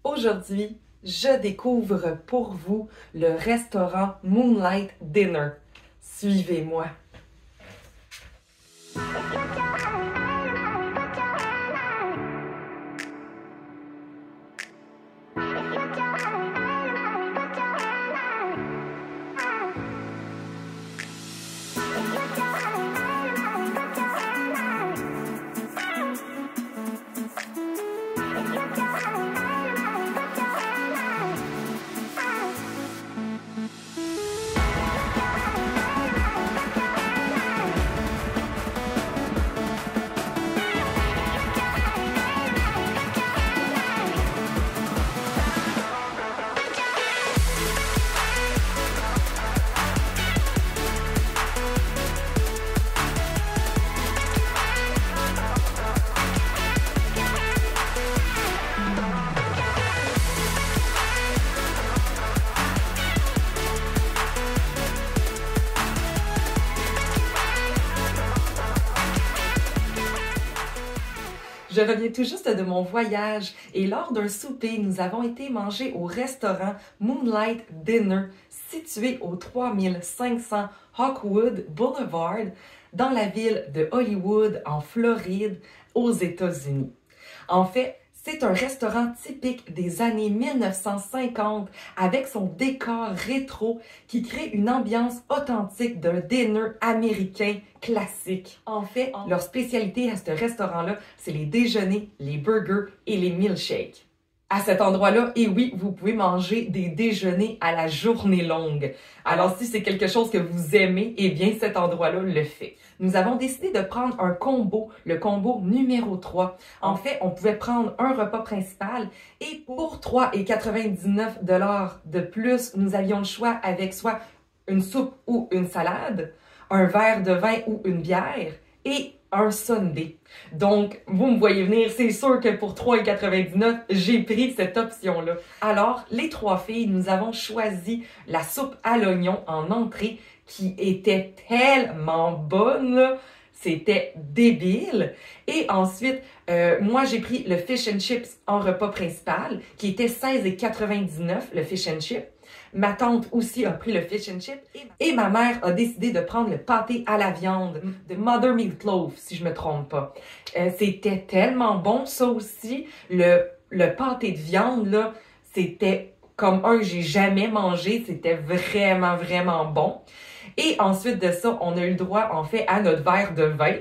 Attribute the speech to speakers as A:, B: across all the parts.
A: Aujourd'hui, je découvre pour vous le restaurant Moonlight Dinner. Suivez-moi. Je reviens tout juste de mon voyage et lors d'un souper, nous avons été manger au restaurant Moonlight Dinner situé au 3500 Hawkwood Boulevard dans la ville de Hollywood, en Floride, aux États-Unis. En fait, c'est un restaurant typique des années 1950 avec son décor rétro qui crée une ambiance authentique d'un dîner américain classique. En fait, leur spécialité à ce restaurant-là, c'est les déjeuners, les burgers et les milkshakes. À cet endroit-là, et oui, vous pouvez manger des déjeuners à la journée longue. Alors, si c'est quelque chose que vous aimez, eh bien, cet endroit-là le fait. Nous avons décidé de prendre un combo, le combo numéro 3. En fait, on pouvait prendre un repas principal et pour 3,99 $ de plus, nous avions le choix avec soit une soupe ou une salade, un verre de vin ou une bière et un sundae. Donc, vous me voyez venir, c'est sûr que pour 3,99 $, j'ai pris cette option-là. Alors, les trois filles, nous avons choisi la soupe à l'oignon en entrée qui était tellement bonne, là. C'était débile. Et ensuite, moi, j'ai pris le fish and chips en repas principal, qui était 16,99 $, le fish and chips. Ma tante aussi a pris le fish and chips. Et ma mère a décidé de prendre le pâté à la viande de Mother Meatloaf, si je me trompe pas. C'était tellement bon, ça aussi. Le pâté de viande, là, c'était comme un que j'ai jamais mangé. C'était vraiment, vraiment bon. Et ensuite de ça, on a eu le droit, en fait, à notre verre de vin.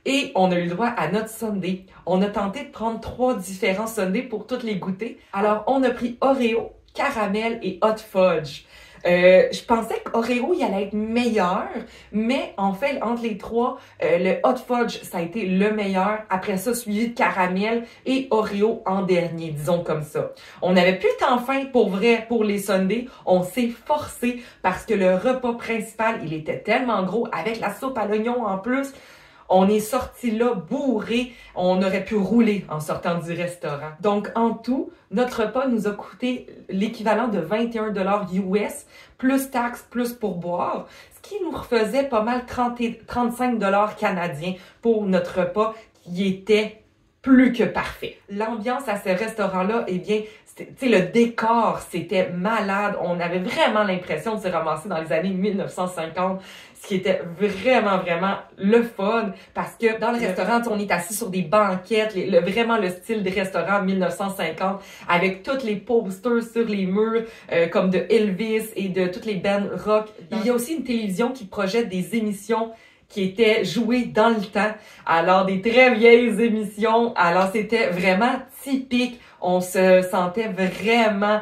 A: Et on a eu le droit à notre sundae. On a tenté de prendre 3 différents sundaes pour toutes les goûter. Alors, on a pris Oreo, caramel et hot fudge. Je pensais qu'Oreo, il allait être meilleur, mais en fait, entre les trois, le hot fudge, ça a été le meilleur. Après ça, suivi de caramel et Oreo en dernier, disons comme ça. On n'avait plus tant faim pour vrai pour les sundaes. On s'est forcé parce que le repas principal, il était tellement gros avec la soupe à l'oignon en plus. On est sorti là bourré, on aurait pu rouler en sortant du restaurant. Donc, en tout, notre repas nous a coûté l'équivalent de 21 $ US, plus taxes, plus pourboire, ce qui nous refaisait pas mal 35 $ canadiens pour notre repas qui était plus que parfait. L'ambiance à ce restaurant-là, eh bien, tu sais, le décor, c'était malade. On avait vraiment l'impression de se ramasser dans les années 1950, ce qui était vraiment, vraiment le fun. Parce que dans le restaurant, on est assis sur des banquettes, vraiment le style des restaurants 1950, avec tous les posters sur les murs, comme de Elvis et de toutes les bands rock. Il y a aussi une télévision qui projette des émissions qui étaient jouées dans le temps. Alors, des très vieilles émissions. Alors, c'était vraiment typique. On se sentait vraiment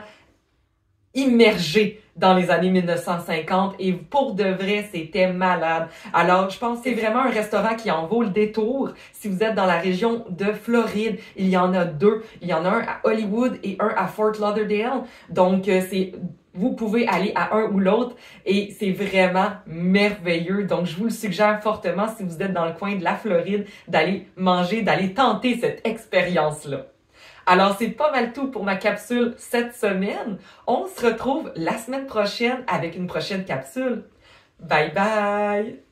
A: immergé dans les années 1950 et pour de vrai, c'était malade. Alors, je pense que c'est vraiment un restaurant qui en vaut le détour. Si vous êtes dans la région de Floride, il y en a 2. Il y en a un à Hollywood et un à Fort Lauderdale. Donc, vous pouvez aller à un ou l'autre et c'est vraiment merveilleux. Donc, je vous le suggère fortement si vous êtes dans le coin de la Floride d'aller manger, d'aller tenter cette expérience-là. Alors, c'est pas mal tout pour ma capsule cette semaine. On se retrouve la semaine prochaine avec une prochaine capsule. Bye bye!